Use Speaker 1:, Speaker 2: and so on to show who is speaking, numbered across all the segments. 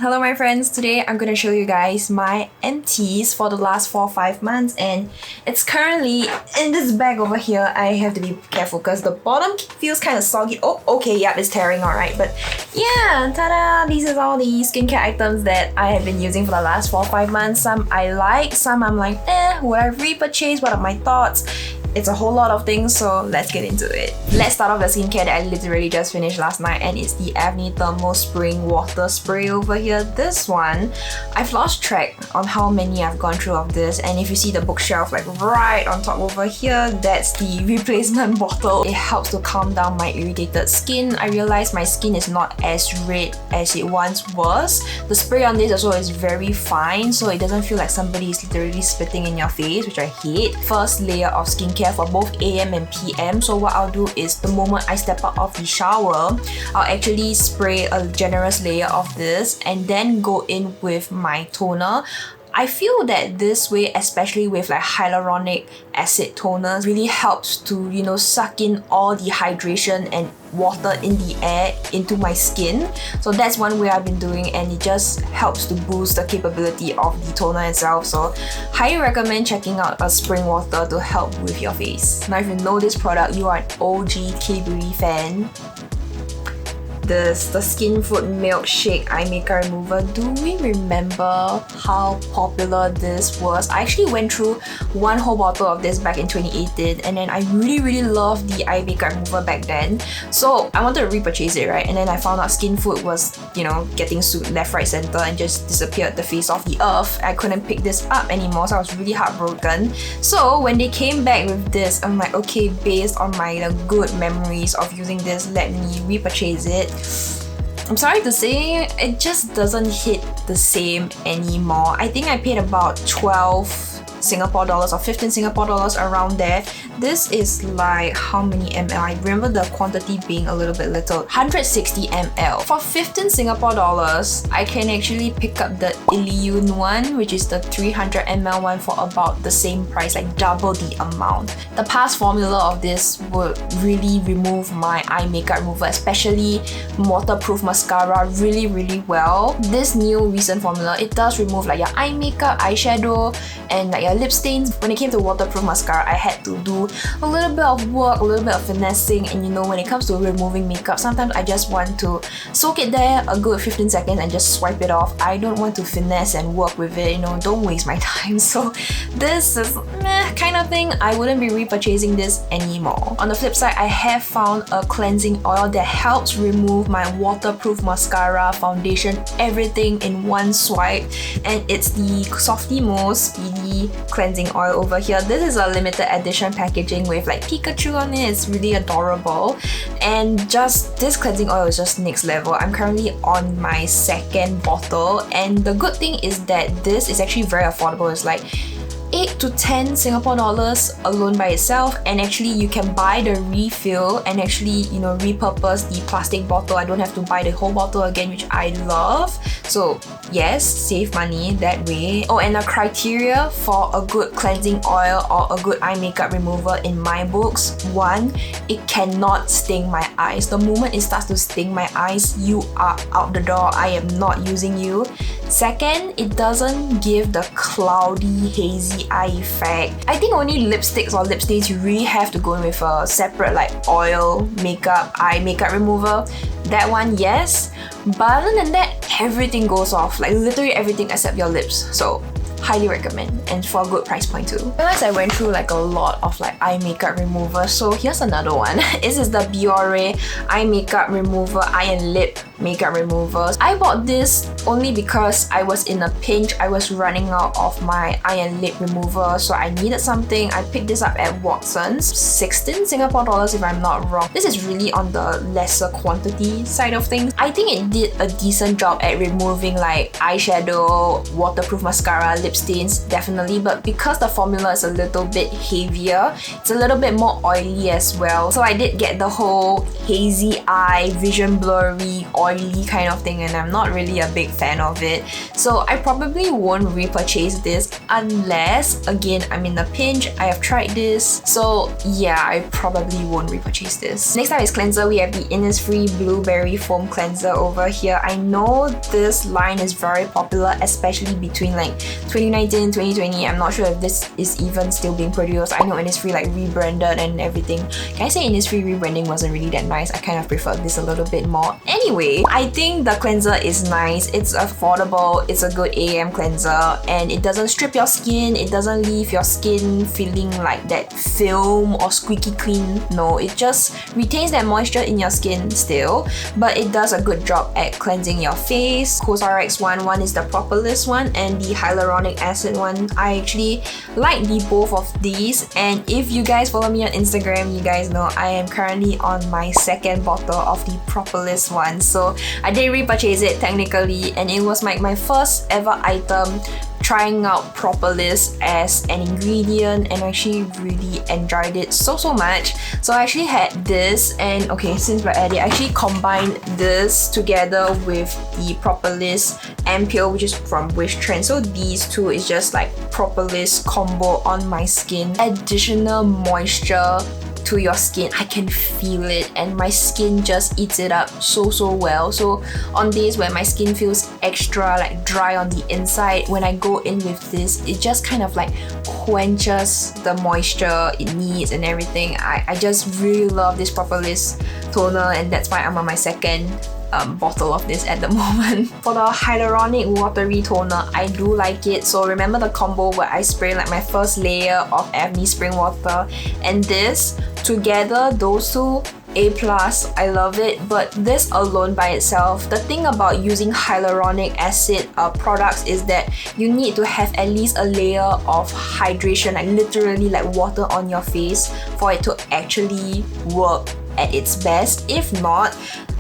Speaker 1: Hello my friends, today I'm going to show you guys my empties for the last 4 or 5 months, and it's currently in this bag over here. I have to be careful because the bottom feels kind of soggy. Oh, okay, yep, it's tearing alright, but yeah, ta-da! These are all the skincare items that I have been using for the last 4 or 5 months. Some I like, some I'm like, would I repurchase? What are my thoughts? It's a whole lot of things, so let's get into it. Let's start off the skincare that I literally just finished last night, and it's the Avene Thermal Spring Water Spray over here. This one, I've lost track on how many I've gone through of this, and if you see the bookshelf like right on top over here, that's the replacement bottle. It helps to calm down my irritated skin. I realized my skin is not as red as it once was. The spray on this also is very fine, so it doesn't feel like somebody is literally spitting in your face, which I hate. First layer of skincare for both AM and PM. So what I'll do is the moment I step out of the shower, I'll actually spray a generous layer of this and then go in with my toner. I feel that this way, especially with like hyaluronic acid toners, really helps to, suck in all the hydration and water in the air into my skin. So that's one way I've been doing, and it just helps to boost the capability of the toner itself. So highly recommend checking out a spring water to help with your face. Now if you know this product, you are an OG K-Beauty fan. The Skinfood Milkshake Eye Makeup Remover. Do we remember how popular this was? I actually went through one whole bottle of this back in 2018, and then I really loved the eye makeup remover back then. So I wanted to repurchase it, right? And then I found out Skinfood was, getting sued left, right, center and just disappeared the face of the earth. I couldn't pick this up anymore, so I was really heartbroken. So when they came back with this, I'm like, okay, based on my good memories of using this, let me repurchase it. I'm sorry to say, it just doesn't hit the same anymore. I think I paid about 12 Singapore dollars or 15 Singapore dollars around there. This is like how many ml? I remember the quantity being a little bit little. 160 ml. For 15 Singapore dollars, I can actually pick up the Illuminating one, which is the 300 ml one, for about the same price, like double the amount. The past formula of this would really remove my eye makeup remover, especially waterproof mascara, really well. This new recent formula, it does remove like your eye makeup, eyeshadow, and like your lip stains. When it came to waterproof mascara, I had to do a little bit of work, a little bit of finessing, and when it comes to removing makeup, sometimes I just want to soak it there a good 15 seconds and just swipe it off. I don't want to finesse and work with it, don't waste my time. So this is kind of thing. I wouldn't be repurchasing this anymore. On the flip side, I have found a cleansing oil that helps remove my waterproof mascara, foundation, everything in one swipe, and it's the Softymo Speedy cleansing oil over here. This is a limited edition packaging with like Pikachu on it. It's really adorable, and just this cleansing oil is just next level. I'm currently on my second bottle, and the good thing is that this is actually very affordable. It's like 8 to 10 Singapore dollars alone by itself, and actually you can buy the refill and actually repurpose the plastic bottle. I don't have to buy the whole bottle again, which I love. So yes, save money that way. Oh, and the criteria for a good cleansing oil or a good eye makeup remover in my books: 1, it cannot sting my eyes. The moment it starts to sting my eyes, you are out the door. I am not using you. 2nd, it doesn't give the cloudy, hazy eye effect. I think only lipsticks or lip stains you really have to go in with a separate like oil, makeup, eye makeup remover. That one, yes. But other than that, everything goes off. Like literally everything except your lips. So highly recommend, and for a good price point too. I realized I went through like a lot of like eye makeup remover, so here's another one. This is the Biore eye makeup remover, eye and lip makeup removers. I bought this only because I was in a pinch. I was running out of my eye and lip remover, so I needed something. I picked this up at Watson's, 16 Singapore dollars if I'm not wrong. This is really on the lesser quantity side of things. I think it did a decent job at removing like eyeshadow, waterproof mascara, lip stains, definitely, but because the formula is a little bit heavier, it's a little bit more oily as well. So I did get the whole hazy eye, vision blurry, oil oily kind of thing, and I'm not really a big fan of it. So I probably won't repurchase this unless, again, I'm in a pinch. I have tried this. So yeah, I probably won't repurchase this. Next up is cleanser. We have the Innisfree Blueberry Foam Cleanser over here. I know this line is very popular, especially between like 2019 and 2020. I'm not sure if this is even still being produced. I know Innisfree like rebranded and everything. Can I say Innisfree rebranding wasn't really that nice? I kind of preferred this a little bit more. Anyway, I think the cleanser is nice. It's affordable. It's a good AM cleanser, and it doesn't strip your skin. It doesn't leave your skin feeling like that film or squeaky clean. No, it just retains that moisture in your skin still, but it does a good job at cleansing your face. COSRX one is the Propolise one, and the hyaluronic acid one. I actually like the both of these, and if you guys follow me on Instagram, you guys know I am currently on my second bottle of the Propolise one. So I did repurchase it technically, and it was like my first ever item trying out Propolise as an ingredient, and I actually really enjoyed it so much. So I actually had this, and okay, since we're at it, I actually combined this together with the Propolise Ampoule, which is from Wishtrend. So these two is just like Propolise combo on my skin. Additional moisture to your skin. I can feel it, and my skin just eats it up so well. So on days where my skin feels extra like dry on the inside, when I go in with this, it just kind of like quenches the moisture it needs and everything. I just really love this Propolise toner, and that's why I'm on my second bottle of this at the moment. For the hyaluronic watery toner, I do like it. So remember the combo where I spray like my first layer of Avene spring water, and this together, those two, A+, I love it. But this alone by itself, the thing about using hyaluronic acid products is that you need to have at least a layer of hydration, like literally like water on your face, for it to actually work at its best. If not,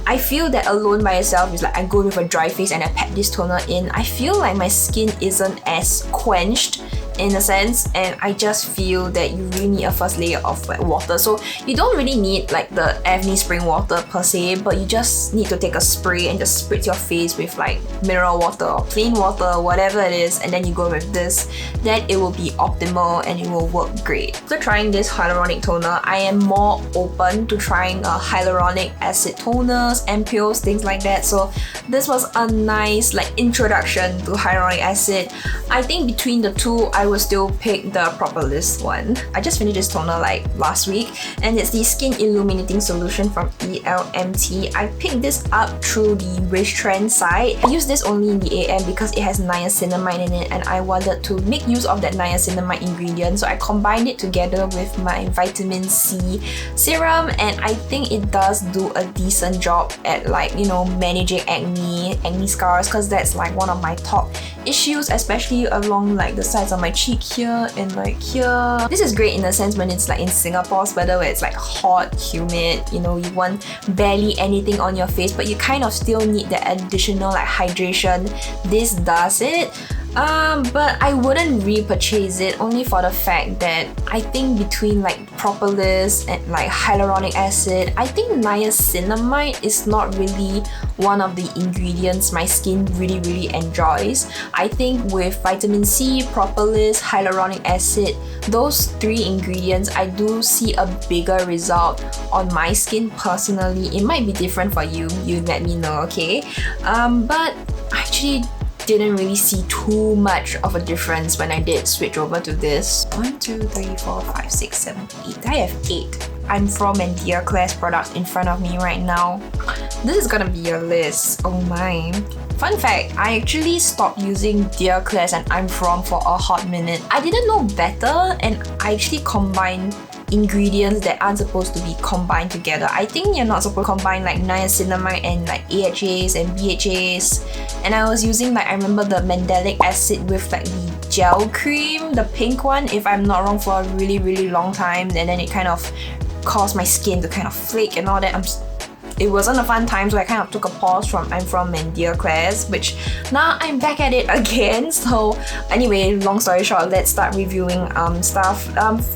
Speaker 1: I feel that alone by itself is like I go with a dry face and I pat this toner in, I feel like my skin isn't as quenched in a sense, and I just feel that you really need a first layer of like water. So you don't really need like the Avene spring water per se, but you just need to take a spray and just spritz your face with like mineral water or plain water, whatever it is, and then you go with this. Then it will be optimal and it will work great. After trying this hyaluronic toner, I am more open to trying hyaluronic acid toners, ampules, things like that. So this was a nice like introduction to hyaluronic acid. I think between the two, I will still pick the Propolise one. I just finished this toner like last week, and it's the Skin Illuminating Solution from elmt. I picked this up through the Wishtrend site. I use this only in the AM because it has niacinamide in it, and I wanted to make use of that niacinamide ingredient, so I combined it together with my vitamin C serum, and I think it does do a decent job at like, you know, managing acne scars, because that's like one of my top issues, especially along like the sides of my cheek here and like here. This is great in a sense when it's like in Singapore's weather where it's like hot, humid, you know, you want barely anything on your face, but you kind of still need that additional like hydration. This does it. But I wouldn't repurchase it, only for the fact that I think between like Propolise and like hyaluronic acid, I think niacinamide is not really one of the ingredients my skin really enjoys. I think with vitamin C, Propolise, hyaluronic acid, those three ingredients, I do see a bigger result on my skin personally. It might be different for you, you let me know, okay? But I actually didn't really see too much of a difference when I did switch over to this. 1, 2, 3, 4, 5, 6, 7, 8. I have 8 I'm From and Dear Klairs products in front of me right now. This is gonna be a list. Oh my. Fun fact, I actually stopped using Dear Klairs and I'm From for a hot minute. I didn't know better, and I actually combined ingredients that aren't supposed to be combined together. I think you're not supposed to combine like niacinamide and like AHAs and BHAs. And I was using like, I remember the mandelic acid with like the gel cream, the pink one, if I'm not wrong, for a really long time, and then it kind of caused my skin to kind of flake and all that. it wasn't a fun time, so I kind of took a pause from I'm From and Dear Klairs, which now I'm back at it again. So anyway, long story short, let's start reviewing stuff.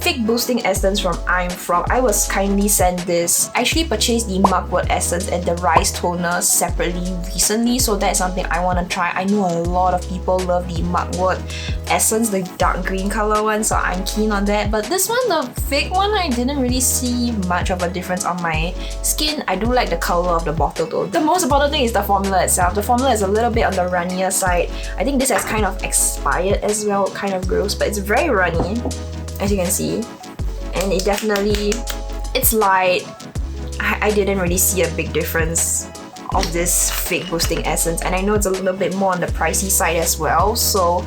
Speaker 1: Fig Boosting Essence from I'm From. I was kindly sent this. I actually purchased the Mugwort Essence and the Rice Toner separately recently, so that's something I want to try. I know a lot of people love the Mugwort Essence, the dark green color one, so I'm keen on that. But this one, the fig one, I didn't really see much of a difference on my skin. I do like the color of the bottle though. The most important thing is the formula itself. The formula is a little bit on the runnier side. I think this has kind of expired as well, kind of gross, but it's very runny, as you can see. And it definitely, it's light. I didn't really see a big difference of this Fig Boosting Essence, and I know it's a little bit more on the pricey side as well, so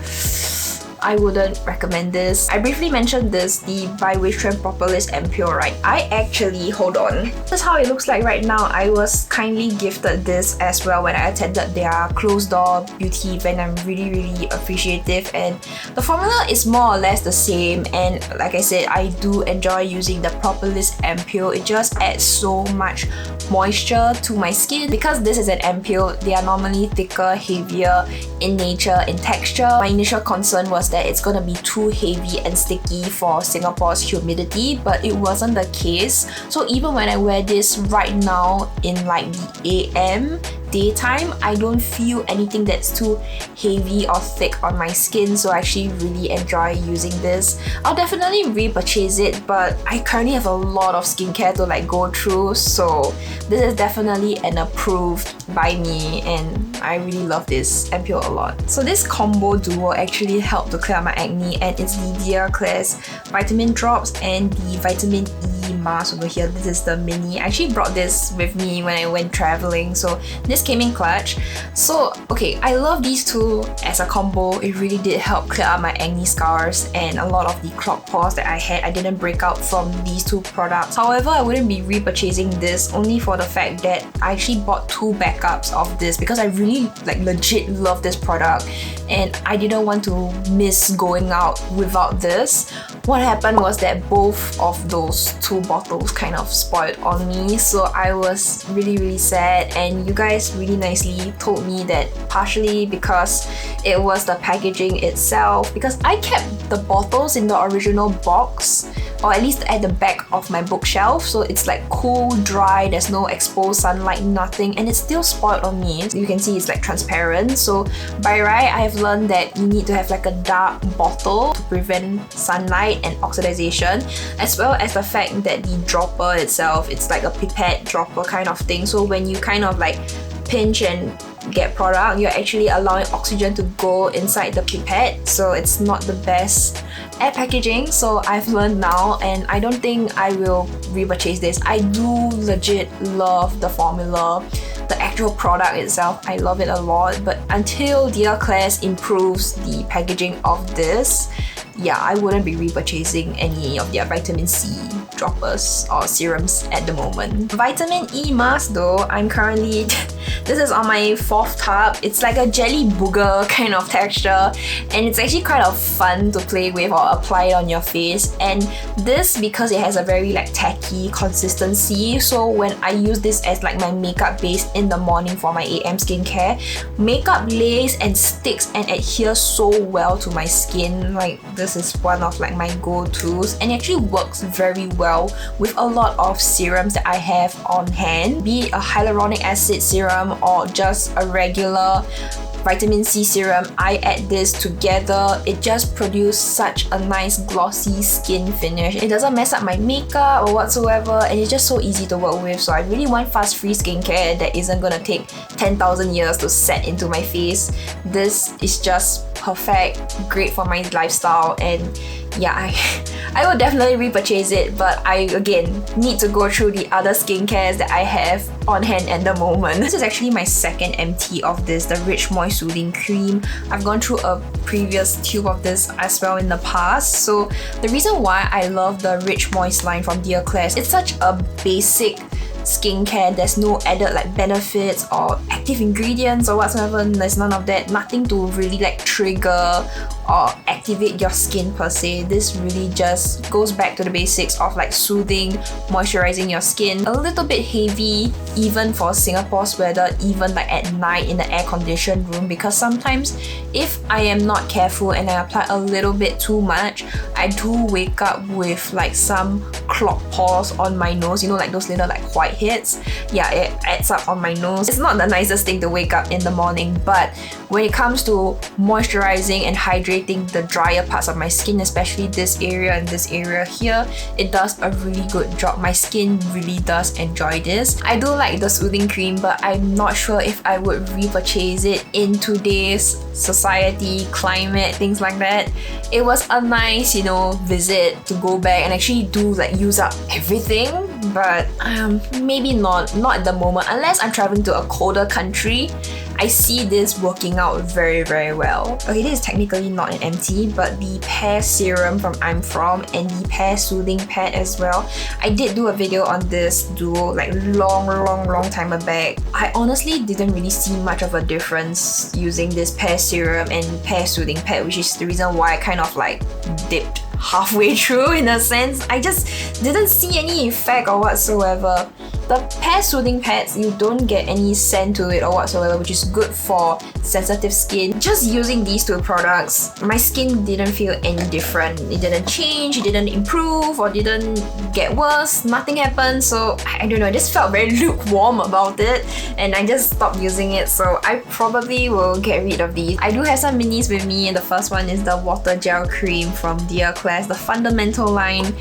Speaker 1: I wouldn't recommend this. I briefly mentioned this, the by Wishtrend Propolise Ampoule, right? I actually, hold on. This is how it looks like right now. I was kindly gifted this as well when I attended their closed door beauty event. I'm really, really appreciative, and the formula is more or less the same. And like I said, I do enjoy using the Propolise Ampoule. It just adds so much moisture to my skin. Because this is an ampoule, they are normally thicker, heavier in nature, in texture. My initial concern was that it's gonna be too heavy and sticky for Singapore's humidity, but it wasn't the case. So even when I wear this right now in like the AM daytime, I don't feel anything that's too heavy or thick on my skin, so I actually really enjoy using this. I'll definitely repurchase it, but I currently have a lot of skincare to like go through, so this is definitely an approved by me, and I really love this ampoule a lot. So this combo duo actually helped to clear my acne, and it's the Dear Klairs Vitamin Drops and the Vitamin E mask over here. This is the mini. I actually brought this with me when I went traveling, so this came in clutch. So okay, I love these two as a combo. It really did help clear up my acne scars and a lot of the clogged pores that I had. I didn't break out from these two products. However, I wouldn't be repurchasing this only for the fact that I actually bought two backups of this because I really like legit love this product, and I didn't want to miss going out without this. What happened was that both of those two bottles kind of spoiled on me, so I was really, really sad. And you guys really nicely told me that partially because it was the packaging itself, because I kept the bottles in the original box, or at least at the back of my bookshelf, so it's like cool, dry, there's no exposed sunlight, nothing, and it's still spoiled on me. You can see it's like transparent. So by right, I have learned that you need to have like a dark bottle to prevent sunlight and oxidization, as well as the fact that the dropper itself, it's like a pipette dropper kind of thing, so when you kind of like pinch and get product, you're actually allowing oxygen to go inside the pipette, so it's not the best at packaging. So I've learned now, and I don't think I will repurchase this. I do legit love the formula, the actual product itself, I love it a lot, but until Dear Klairs improves the packaging of this, yeah, I wouldn't be repurchasing any of their vitamin C droppers or serums at the moment. Vitamin E mask though, I'm currently this is on my 4th tub. It's like a jelly booger kind of texture, and it's actually kind of fun to play with or apply it on your face. And this, because it has a very like tacky consistency, so when I use this as like my makeup base in the morning for my AM skincare, makeup lays and sticks and adheres so well to my skin. Like this is one of like my go-tos, and it actually works very well with a lot of serums that I have on hand, be it a hyaluronic acid serum or just a regular vitamin C serum. I add this together, it just produces such a nice glossy skin finish. It doesn't mess up my makeup or whatsoever, and it's just so easy to work with. So I really want fast free skincare that isn't gonna take 10,000 years to set into my face. This is just perfect, great for my lifestyle, and yeah, I will definitely repurchase it, but I again need to go through the other skincares that I have on hand at the moment. This is actually my second empty of this, the Rich Moist Soothing Cream. I've gone through a previous tube of this as well in the past. So the reason why I love the Rich Moist line from Dear Klairs, it's such a basic skincare. There's no added like benefits or active ingredients or whatsoever. There's none of that. Nothing to really like trigger or activate your skin per se. This really just goes back to the basics of like soothing, moisturizing your skin. A little bit heavy even for Singapore's weather, even like at night in the air-conditioned room, because sometimes if I am not careful and I apply a little bit too much, I do wake up with like some clogged pores on my nose, you know, like those little like whiteheads. Yeah, it adds up on my nose. It's not the nicest thing to wake up in the morning, but when it comes to moisturizing and hydrating the drier parts of my skin, especially this area and this area here, it does a really good job. My skin really does enjoy this. I do like the soothing cream, but I'm not sure if I would repurchase it in today's society, climate, things like that. It was a nice, you know, visit to go back and actually do like use up everything, but maybe not at the moment. Unless I'm traveling to a colder country, I see this working out very, very well. Okay, this is technically not an empty, but the Pear Serum from I'm From and the Pear Soothing Pad as well. I did do a video on this duo like long time back. I honestly didn't really see much of a difference using this Pear Serum and Pear Soothing Pad, which is the reason why I kind of like dipped halfway through in a sense. I just didn't see any effect or whatsoever. The Pear Soothing Pads, you don't get any scent to it or whatsoever, which is good for sensitive skin. Just using these two products, my skin didn't feel any different. It didn't change, it didn't improve or didn't get worse. Nothing happened, so I don't know, I just felt very lukewarm about it and I just stopped using it, so I probably will get rid of these. I do have some minis with me, and the first one is the Water Gel Cream from Dear Klairs, the Fundamental line.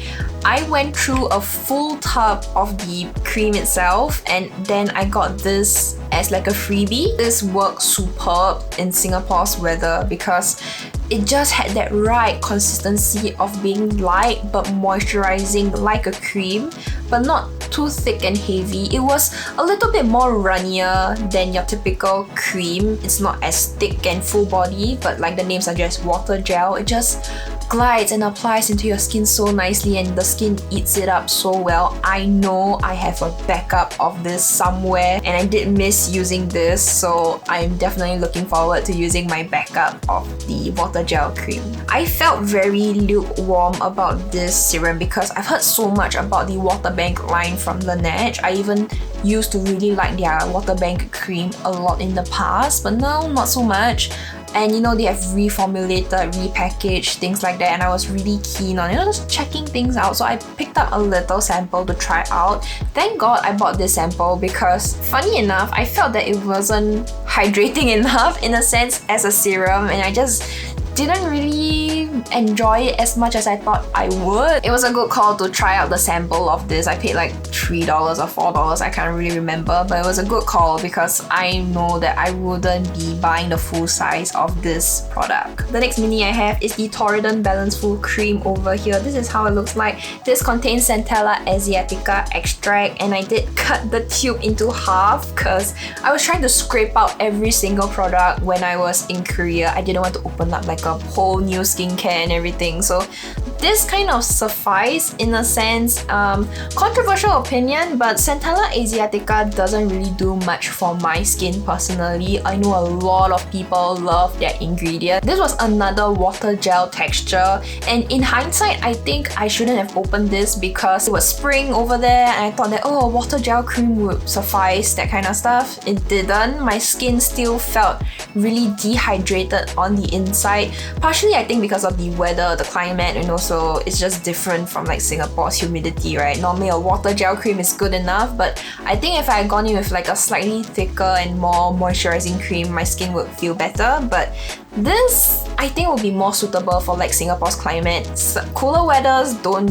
Speaker 1: I went through a full tub of the cream itself and then I got this as like a freebie. This worked superb in Singapore's weather because it just had that right consistency of being light but moisturizing like a cream, but not too thick and heavy. It was a little bit more runnier than your typical cream. It's not as thick and full body, but like the name suggests, water gel, it just glides and applies into your skin so nicely and the skin eats it up so well. I know I have a backup of this somewhere and I did miss using this, so I'm definitely looking forward to using my backup of the water gel cream. I felt very lukewarm about this serum because I've heard so much about the Water Bank line from Laneige. I even used to really like their Water Bank cream a lot in the past, but now not so much. And you know, they have reformulated, repackaged, things like that, and I was really keen on, you know, just checking things out. So I picked up a little sample to try out. Thank God I bought this sample because, funny enough, I felt that it wasn't hydrating enough in a sense as a serum, and I just didn't really enjoy it as much as I thought I would. It was a good call to try out the sample of this. I paid like $3 or $4, I can't really remember, but it was a good call because I know that I wouldn't be buying the full size of this product. The next mini I have is the Torriden Balanceful Cream over here. This is how it looks like. This contains Centella Asiatica extract, and I did cut the tube into half because I was trying to scrape out every single product when I was in Korea. I didn't want to open up like a whole new skincare and everything, so this kind of suffice in a sense. Controversial opinion, but Centella Asiatica doesn't really do much for my skin personally. I know a lot of people love their ingredient. This was another water gel texture, and in hindsight I think I shouldn't have opened this because it was spring over there and I thought that, oh, water gel cream would suffice, that kind of stuff. It didn't. My skin still felt really dehydrated on the inside, partially I think because of the weather, the climate, and also it's just different from like Singapore's humidity, right? Normally a water gel cream is good enough, but I think if I had gone in with like a slightly thicker and more moisturizing cream, my skin would feel better. But this, I think, will be more suitable for like Singapore's climate. Cooler weathers don't,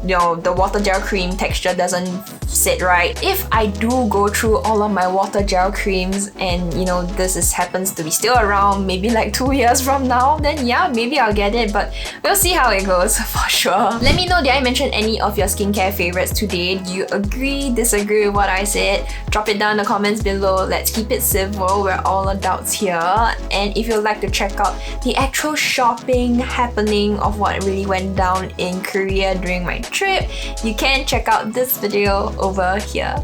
Speaker 1: you know, the water gel cream texture doesn't sit right. If I do go through all of my water gel creams and, you know, this happens to be still around maybe like 2 years from now, then yeah, maybe I'll get it, but we'll see how it goes for sure. Let me know, did I mention any of your skincare favorites today? Do you agree, disagree with what I said? Drop it down in the comments below. Let's keep it civil, we're all adults here. And if you'd like to check out the actual shopping happening of what really went down in Korea during my trip, you can check out this video over here.